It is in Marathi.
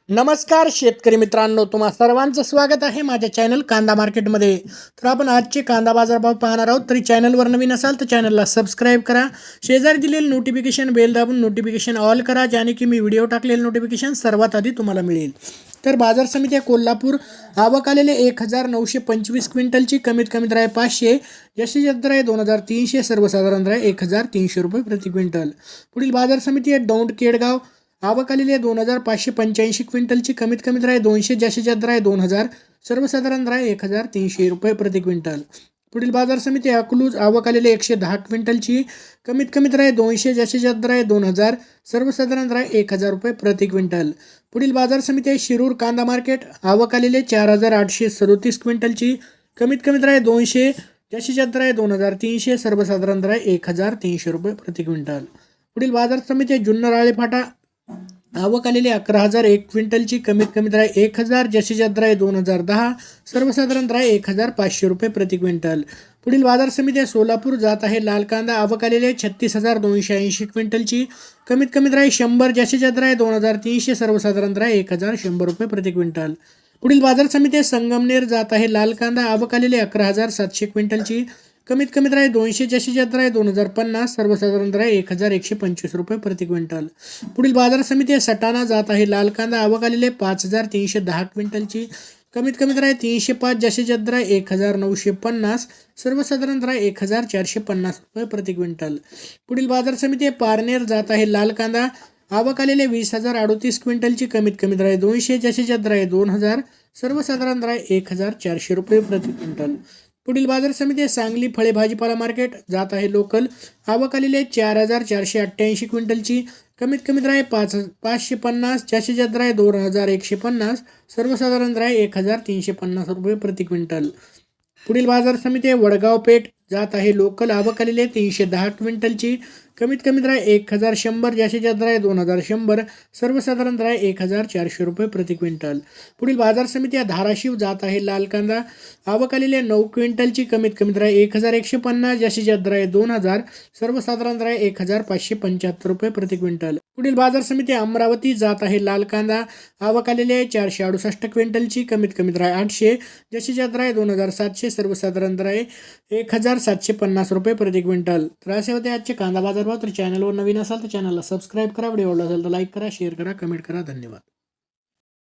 नमस्कार शेतकरी मित्रांनो, तुम्हा सर्वांचं स्वागत आहे माझ्या चॅनल कांदा मार्केटमध्ये. तर आपण आजचे कांदा बाजारभाव पाहणार आहोत. तरी चॅनलवर नवीन असाल तर चॅनलला सबस्क्राईब करा, शेजारी दिलेले नोटिफिकेशन बेल दाबून नोटिफिकेशन ऑल करा, ज्याने की मी व्हिडिओ टाकलेले नोटिफिकेशन सर्वात आधी तुम्हाला मिळेल. तर बाजार समिती आहे कोल्हापूर, आवक आलेले 1925 क्विंटलची, कमीत कमी दर आहे 500, जास्तीत जास्त दर आहे 2300, सर्वसाधारण दर आहे 1300 रुपये प्रति क्विंटल. पुढील बाजार समिती आहे दौंड केडगाव, आवक आलेली आहे 2585 क्विंटलची, कमीत कमी दर आहे 200, जास्तीत जास्त दर आहे 2000, सर्वसाधारण दर आहे 1300 रुपये प्रति क्विंटल. पुढील बाजार समिती अकलूज, आवक आलेली 110 क्विंटलची, कमीत कमी दर आहे 200, जास्तीत जास्त दर आहे 2000, सर्वसाधारण दर आहे 1000 रुपये प्रति क्विंटल. पुढील बाजार समिती आहे शिरूर कांदा मार्केट, आवक आलेली 4837 क्विंटलची, कमीत कमी दर आहे 200, जास्तीत जास्त दर आहे 2300, सर्वसाधारण दर आहे 1300 रुपये प्रति क्विंटल. पुढील बाजार समिती आहे जुन्नर आळेफाटा, आवक आलेली 11001 क्विंटलची, कमीत कमी दर आहे 1000, जास्तीत जास्त दर आहे 2010, सर्वसाधारण दर आहे 1500 रुपये प्रति क्विंटल. पुढील बाजार समिती आहे सोलापूर, जात आहे लाल कांदा, आवक आलेली आहे 36280 क्विंटलची, कमीत कमी दर आहे 100, जास्तीत जास्त दर आहे 2300, सर्वसाधारण दर आहे 1100 रुपये प्रति क्विंटल. पुढील बाजार समिती आहे संगमनेर, जात आहे लाल कांदा, आवक आलेली 11700 क्विंटलची, कमीत कमी दर आहे 200, जास्तीत जास्त दर आहे 2050, सर्वसाधारण दर आहे 1125 रुपये प्रति क्विंटल. पुढील बाजार समिती आहे सटाणा, जात आहे लाल कांदा, आवक आलेले 5310 क्विंटलची, कमीत कमी दर आहे 305, जास्तीत जास्त दर आहे 1950, सर्वसाधारण दर आहे 1450 रुपये प्रति क्विंटल. पुढील बाजार समिती आहे पारनेर, जात आहे लाल कांदा, आवक आलेले 20038 क्विंटलची, कमीत कमी दर आहे 200, जास्तीत जास्त दर आहे 2000, सर्वसाधारण दर आहे 1400 रुपये प्रति क्विंटल. पुढील बाजार समिती आहे सांगली फळे भाजीपाला मार्केट, जात आहे लोकल, आवक आलेली आहे 4488 क्विंटलची, कमीत कमी दर आहे 550, जास्तीत जास्त दर आहे 2150, सर्वसाधारण दर आहे 1350 रुपये प्रति क्विंटल. पुढील बाजार समिती आहे वडगाव पेठ, जात आहे लोकल, आवक आलेली आहे 310 क्विंटलची, कमीत कमी दर आहे 1100, जास्तीत जास्त दर आहे 2100, सर्वसाधारण दर आहे 1400 रुपये प्रति क्विंटल. पुढील बाजार समिती आहे धाराशिव, जात आहे लाल कांदा, आवक आलेली आहे 9 क्विंटलची, कमीत कमी दर आहे 1150, जास्तीत जास्त दर आहे 2000, सर्वसाधारण दर आहे 1575 रुपये प्रति क्विंटल. पुढील बाजार समिती आहे अमरावती, जात आहे लाल कांदा, आवक आलेली आहे 468 क्विंटलची, कमीत कमी दर आहे 800, जास्तीत जास्त दर आहे 2700, सर्वसाधारण दर आहे 1750 रुपये प्रति क्विंटल. तर असे होते आजचे कांदा बाजार भाव. तर चॅनलवर नवीन असाल तर चॅनलला सबस्क्राईब करा, व्हिडिओ आवडला असेल तर लाईक करा, शेअर करा, कमेंट करा. धन्यवाद.